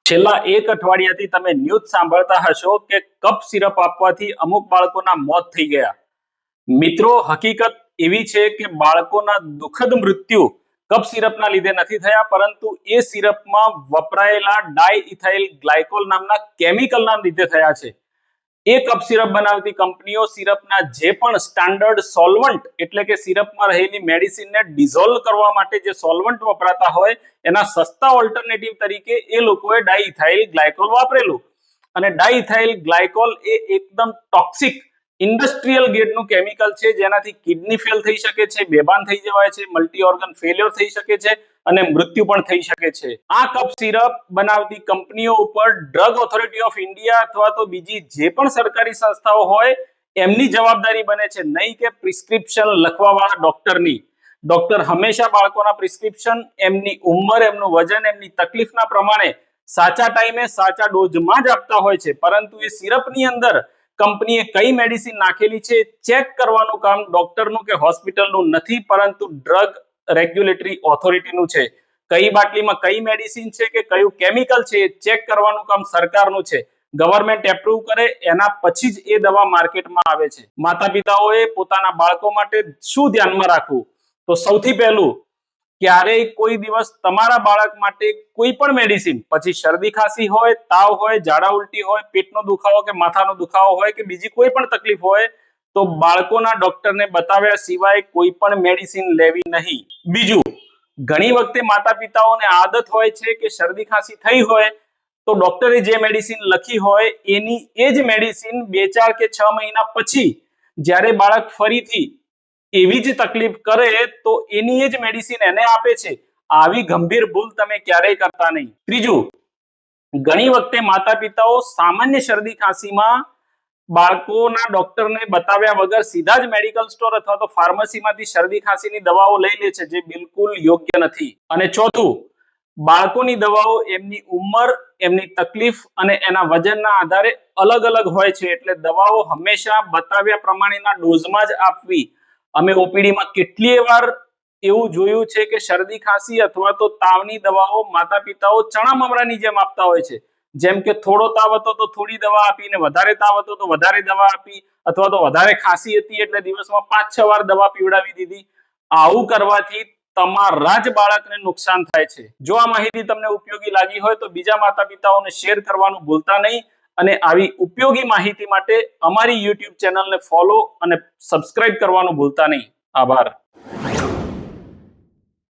છેલ્લા એક અઠવાડિયાથી તમે ન્યૂઝ સાંભળતા હશો કે કફ સિરપ આપવાથી અમુક બાળકોના મોત થઈ ગયા. મિત્રો, હકીકત એવી છે કે બાળકોના દુઃખદ મૃત્યુ કફ સિરપના લીધે નથી થયા, પરંતુ એ સિરપમાં વપરાયેલા ડાઇઇથાઇલ ગ્લાયકોલ નામના કેમિકલના લીધે થયા છે. એ કફ સિરપ બનાવતી કંપનીઓ સિરપના જે પણ સ્ટાન્ડર્ડ સોલ્વન્ટ એટલે કે સિરપમાં રહેલી મેડિસિનને ડિઝોલ્વ કરવા માટે જે સોલ્વન્ટ વપરાતા હોય એના સસ્તા ઓલ્ટરનેટિવ તરીકે એ લોકોએ ડાઇઇથાઇલ ગ્લાયકોલ વાપરેલું. અને ડાઇઇથાઇલ ગ્લાયકોલ એ એકદમ ટોક્સિક ઇન્ડસ્ટ્રીયલ ગ્રેડનું કેમિકલ છે, જેનાથી કિડની ફેલ થઈ શકે છે, બેભાન થઈ જવાય છે, મલ્ટી ઓર્ગન ફેલ્યોર થઈ શકે છે અને મૃત્યુ પણ થઈ શકે છે. આ કફ સિરપ બનાવતી કંપનીઓ ઉપર ડ્રગ ઓથોરિટી ઓફ ઇન્ડિયા અથવા તો બીજી જે પણ સરકારી સંસ્થાઓ હોય એમની જવાબદારી બને છે, નહીં કે પ્રિસ્ક્રિપ્શન લખવાવાળા ડોક્ટરની. ડોક્ટર હંમેશા બાળકોના પ્રિસ્ક્રિપ્શન એમની ઉંમર, એમનું વજન, એમની તકલીફના પ્રમાણે સાચા ટાઈમે સાચા ડોઝમાં જ આપતા હોય છે, પરંતુ એ સિરપની અંદર કંપનીએ કઈ મેડિસિન નાખેલી છે ચેક કરવાનું કામ ડોક્ટરનું કે હોસ્પિટલનું નથી, પરંતુ ડ્રગ રેગ્યુલેટરી ઓથોરિટીનું છે. કઈ બાટલીમાં કઈ મેડિસિન છે કે કયું કેમિકલ છે એ ચેક કરવાનું કામ સરકારનું છે. ગવર્મેન્ટ એપ્રુવ કરે એના પછી જ એ દવા માર્કેટમાં આવે છે. માતા પિતાઓએ પોતાના બાળકો માટે શું ધ્યાનમાં રાખવું? તો સૌથી પહેલું, ક્યારેય કોઈ દિવસ તમારા બાળક માટે કોઈ પણ મેડિસિન, પછી શરદી ખાંસી હોય, તાવ હોય, ઝાડા ઉલટી હોય, પેટનો દુખાવો કે માથાનો દુખાવો હોય કે બીજી કોઈ પણ તકલીફ હોય, તો બાળકોના ડોક્ટરને બતાવ્યા સિવાય કોઈ પણ મેડિસિન લેવી નહીં. બીજું, ઘણી વખતે માતા પિતાઓને આદત હોય છે કે શરદી ખાંસી થઈ હોય તો ડોક્ટરે જે મેડિસિન લખી હોય એની એ જ મેડિસિન 2-4 કે 6 મહિના પછી જ્યારે બાળક ફરીથી એવી જ તકલીફ કરે તો એની એ જ મેડિસિન એને આપે છે. આવી ગંભીર ભૂલ તમે ક્યારેય કરતા નહીં. ત્રીજું, ઘણી વખતે માતા પિતાઓ સામાન્ય શરદી ખાંસીમાં બાળકોના ડોક્ટરને બતાવ્યા વગર સીધા જ મેડિકલ સ્ટોર અથવા તો ફાર્મસીમાંથી શરદી ખાંસીની દવાઓ લઈ લે છે, જે બિલકુલ યોગ્ય નથી. અને ચોથું, બાળકોની દવાઓ એમની ઉંમર, એમની તકલીફ અને એના વજનના આધારે અલગ અલગ હોય છે, એટલે દવાઓ હંમેશા બતાવ્યા પ્રમાણેના ડોઝમાં જ આપવી. અમે ઓપીડીમાં કેટલીય વાર એવું જોયું છે કે શરદી ખાંસી અથવા તો તાવની દવાઓ માતા પિતાઓ ચણા મમરાની જેમ આપતા હોય છે. જેમ કે થોડો તાવ હતો તો થોડી દવા આપીને, વધારે તાવ હતો તો વધારે દવા આપી, અથવા તો વધારે ખાંસી હતી એટલે દિવસમાં 5-6 વાર દવા પીવડાવી દીધી. આવું કરવાથી તમારા જ બાળકને નુકસાન થાય છે. જો આ માહિતી તમને ઉપયોગી લાગી હોય તો બીજા માતા પિતાઓને શેર કરવાનું ભૂલતા નહીં. અને આવી ઉપયોગી માહિતી માટે અમારી YouTube ચેનલને ફોલો અને સબસ્ક્રાઇબ કરવાનું ભૂલતા નહીં. આભાર.